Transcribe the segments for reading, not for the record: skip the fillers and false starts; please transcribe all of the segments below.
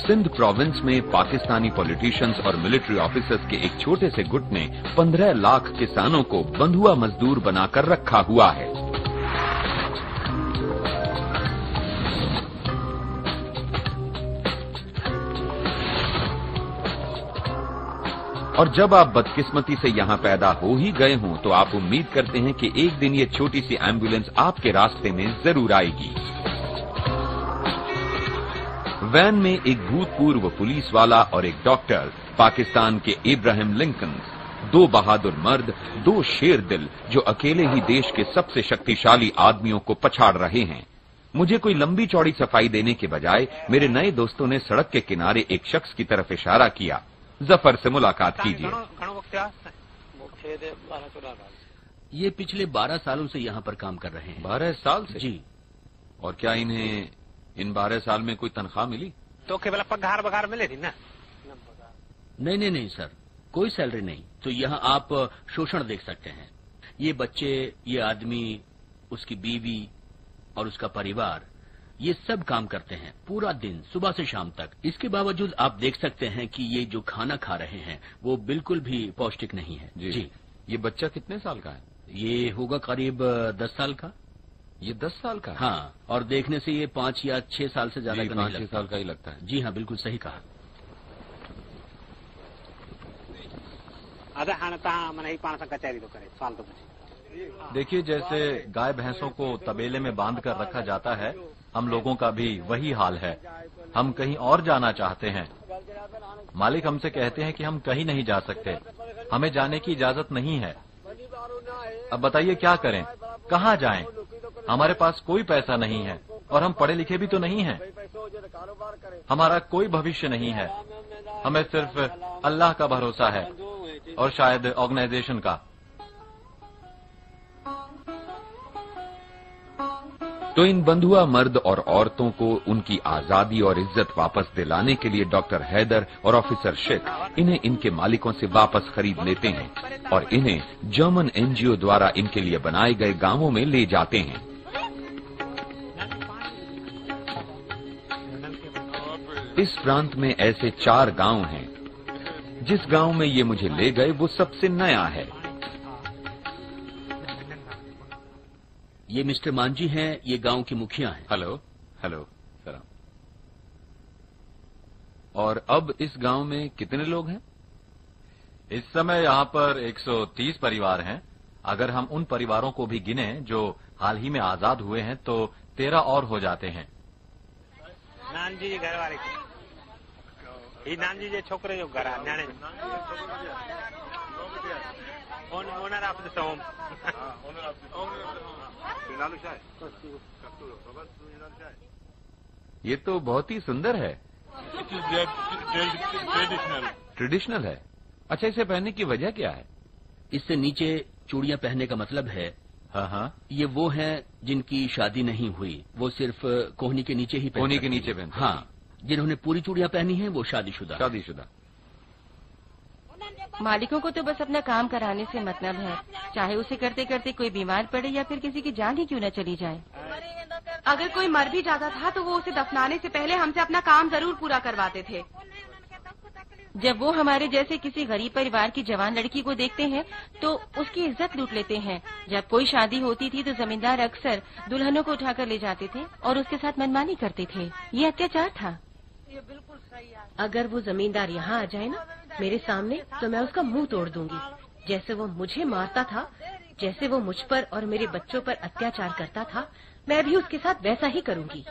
Sindh province में Pakistani politicians और military officers के एक छोटे से गुट ने 15 लाख किसानों को बंधुआ मजदूर बनाकर रखा हुआ है। और जब आप बदकिस्मती से यहाँ पैदा हो ही गए हों तो आप उम्मीद करते हैं कि एक दिन ये छोटी सी एम्बुलेंस आपके रास्ते में जरूर आएगी। वैन में एक भूतपूर्व पुलिस वाला और एक डॉक्टर, पाकिस्तान के इब्राहिम लिंकन, दो बहादुर मर्द, दो शेर दिल जो अकेले ही देश के सबसे शक्तिशाली आदमियों को पछाड़ रहे हैं। मुझे कोई लंबी चौड़ी सफाई देने के बजाय मेरे नए दोस्तों ने सड़क के किनारे एक शख्स की तरफ इशारा किया। जफर से मुलाकात कीजिए। ये पिछले 12 सालों से यहाँ पर काम कर रहे हैं। 12 साल से? जी। और क्या इन्हें इन 12 साल में कोई तनख्वाह मिली? तो केवल पगार बगार मिले थी ना? नहीं सर, कोई सैलरी नहीं। तो यहाँ आप शोषण देख सकते हैं। ये बच्चे, ये आदमी, उसकी बीवी और उसका परिवार, ये सब काम करते हैं पूरा दिन, सुबह से शाम तक। इसके बावजूद आप देख सकते हैं कि ये जो खाना खा रहे हैं वो बिल्कुल भी पौष्टिक नहीं है। जी। ये बच्चा कितने साल का है? ये होगा करीब 10 साल का। ये 10 साल का? हाँ, और देखने से ये 5 या 6 साल से ज्यादा का नहीं लगता। 5-6 साल का ही लगता है। जी हाँ, बिल्कुल सही कहा। देखिए, जैसे गाय भैंसों को तबेले में बांध कर रखा जाता है, हम लोगों का भी वही हाल है। हम कहीं और जाना चाहते हैं। मालिक हमसे कहते हैं कि हम कहीं नहीं जा सकते, हमें जाने की इजाजत नहीं है। अब बताइए क्या करें, कहाँ जाएं? हमारे पास कोई पैसा नहीं है और हम पढ़े लिखे भी तो नहीं हैं। हमारा कोई भविष्य नहीं है। हमें सिर्फ अल्लाह का भरोसा है और शायद ऑर्गेनाइजेशन का। तो इन बंधुआ मर्द और औरतों को उनकी आजादी और इज्जत वापस दिलाने के लिए डॉक्टर हैदर और ऑफिसर शेख इन्हें इनके मालिकों से वापस खरीद लेते हैं और इन्हें जर्मन एनजीओ द्वारा इनके लिए बनाए गए गांवों में ले जाते हैं। इस प्रांत में ऐसे 4 गांव हैं। जिस गांव में ये मुझे ले गए वो सबसे नया है। ये मिस्टर मांझी हैं, ये गांव के मुखिया हैं। हेलो सलाम। और अब इस गांव में कितने लोग हैं? इस समय यहाँ पर 130 परिवार हैं। अगर हम उन परिवारों को भी गिने जो हाल ही में आजाद हुए हैं तो 13 और हो जाते हैं। नानजी जी घर वाले, ये नानजी जी छोकरे जो घर न्याणे ओनर ऑफ द होम। ये तो बहुत ही सुंदर है। ट्रेडिशनल है। अच्छा, इसे पहनने की वजह क्या है? इससे नीचे चूड़ियां पहनने का मतलब है, हाँ, ये वो हैं जिनकी शादी नहीं हुई, वो सिर्फ कोहनी के नीचे ही कोहनी के नीचे पहनते। हाँ, जिन्होंने पूरी चूड़ियां पहनी हैं वो शादीशुदा। मालिकों को तो बस अपना काम कराने से मतलब है, चाहे उसे करते करते कोई बीमार पड़े या फिर किसी की जान ही क्यों न चली जाए। अगर कोई मर भी जाता था तो वो उसे दफनाने से पहले हमसे अपना काम जरूर पूरा करवाते थे। जब वो हमारे जैसे किसी गरीब परिवार की जवान लड़की को देखते हैं तो उसकी इज्जत लूट लेते हैं। जब कोई शादी होती थी तो जमींदार अक्सर दुल्हनों को उठाकर ले जाते थे और उसके साथ मनमानी करते थे। ये अत्याचार था। ये बिल्कुल सही है। अगर वो जमींदार यहाँ आ जाए ना मेरे सामने तो मैं उसका मुंह तोड़ दूंगी। जैसे वो मुझे मारता था, जैसे वो मुझ पर और मेरे बच्चों पर अत्याचार करता था, मैं भी उसके साथ वैसा ही करूंगी।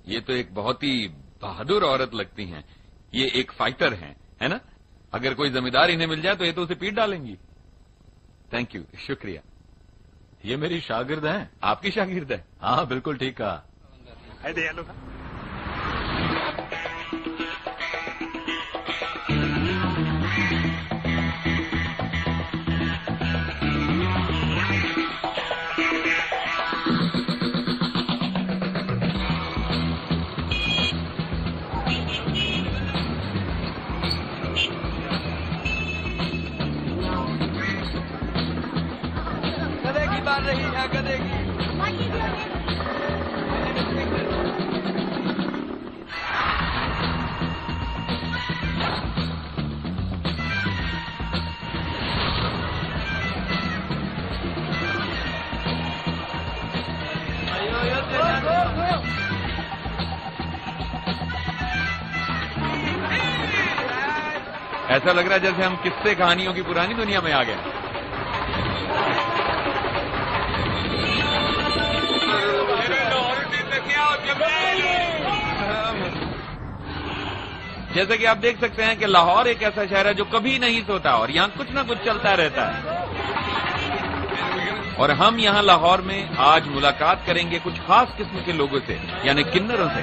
ये तो एक बहुत ही बहादुर औरत लगती हैं। ये एक फाइटर हैं, है ना? अगर कोई जमींदार इन्हें मिल जाए तो ये तो उसे पीट डालेंगी। थैंक यू, शुक्रिया। ये मेरी शागिर्द हैं। आपकी शागिर्द है? हाँ, बिल्कुल ठीक कहा। बार रही है गधे की। ऐसा लग रहा है जैसे हम किस्से कहानियों की पुरानी दुनिया में आ गए। जैसे कि आप देख सकते हैं कि लाहौर एक ऐसा शहर है जो कभी नहीं सोता और यहाँ कुछ ना कुछ चलता रहता है। और हम यहाँ लाहौर में आज मुलाकात करेंगे कुछ खास किस्म के लोगों से, यानी किन्नरों से।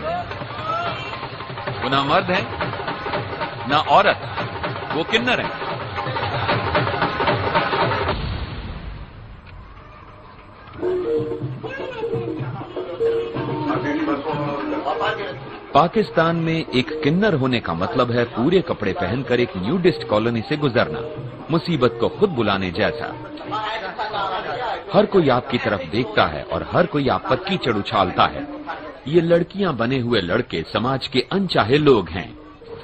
वो ना मर्द है ना औरत, वो किन्नर है। पाकिस्तान में एक किन्नर होने का मतलब है पूरे कपड़े पहनकर एक न्यूडिस्ट कॉलोनी से गुजरना, मुसीबत को खुद बुलाने जैसा। हर कोई आपकी तरफ देखता है और हर कोई आप पर कीचड़ उछालता है। ये लड़कियां बने हुए लड़के समाज के अनचाहे लोग हैं।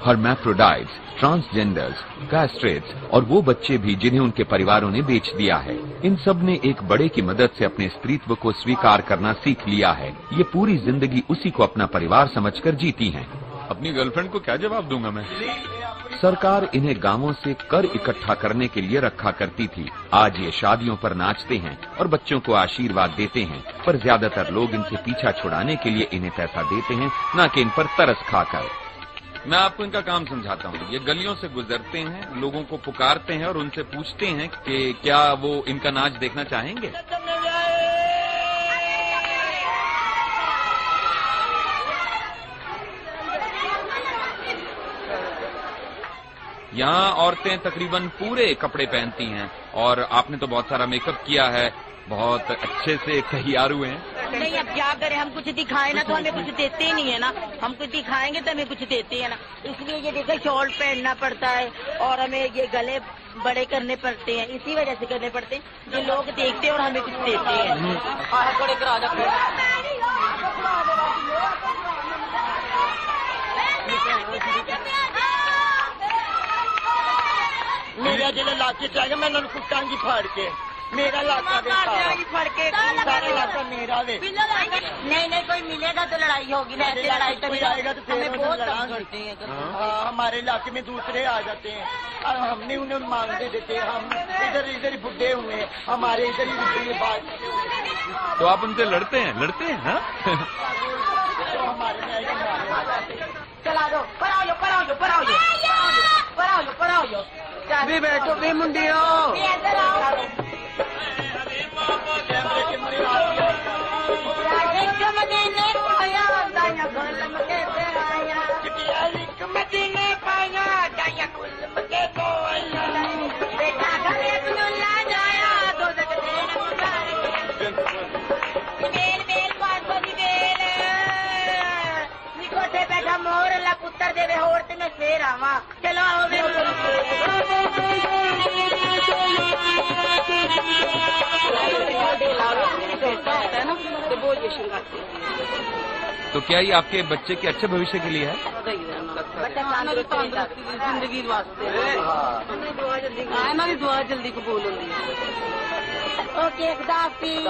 हर्मैफ्रोडाइट्स, ट्रांसजेंडर्स, कैस्ट्रेट्स और वो बच्चे भी जिन्हें उनके परिवारों ने बेच दिया है। इन सब ने एक बड़े की मदद से अपने स्त्रीत्व को स्वीकार करना सीख लिया है। ये पूरी जिंदगी उसी को अपना परिवार समझकर जीती हैं। अपनी गर्लफ्रेंड को क्या जवाब दूंगा मैं? सरकार इन्हें गांवों से कर इकट्ठा करने के लिए रखा करती थी। आज ये शादियों पर नाचते हैं और बच्चों को आशीर्वाद देते हैं, पर ज्यादातर लोग इनसे पीछा छुड़ाने के लिए इन्हें पैसा देते हैं, न कि इन पर तरस खाकर। मैं आपको इनका काम समझाता हूँ। ये गलियों से गुजरते हैं, लोगों को पुकारते हैं और उनसे पूछते हैं कि क्या वो इनका नाच देखना चाहेंगे। यहाँ औरतें तकरीबन पूरे कपड़े पहनती हैं और आपने तो बहुत सारा मेकअप किया है, बहुत अच्छे से तैयार हुए हैं। नहीं, अब क्या करें, हम कुछ दिखाए ना तो हमें कुछ देते ही नहीं है ना। हम कुछ दिखाएंगे तो हमें कुछ देते हैं ना, इसलिए ये देखो शॉल पहनना पड़ता है और हमें ये गले बड़े करने पड़ते हैं। इसी वजह से करने पड़ते हैं, जो लोग देखते हैं और हमें कुछ देते हैं। बड़े करा मेरा जिला लाके चाहिए, मैं कुटांगी फाड़ के मेरा लाका फड़ के सारा लाका मेरा दे। नहीं कोई मिलेगा तो लड़ाई होगी ना, ऐसे लड़ाई तो आएगा तो हमें बहुत तंग करते हैं। हमारे इलाके में दूसरे आ जाते हैं और हमने उन्हें मांगते देते हैं। हम इधर ही बुढ़े हुए, हमारे इधर ही बुढ़े बात। तो आप उनसे लड़ते हैं हाँ? तो हमारे चला दो, पढ़ाओ भी बैठो भी मुंडियो। बैठा मोर ला पुत्र देवे होर ते मैं फेर आवा। चलो आओ तो क्या ये आपके बच्चे के अच्छे भविष्य के लिए है? जिंदगी वास्ते दुआ जल्दी कबूल होती है। ओके खुदा हाफिज़।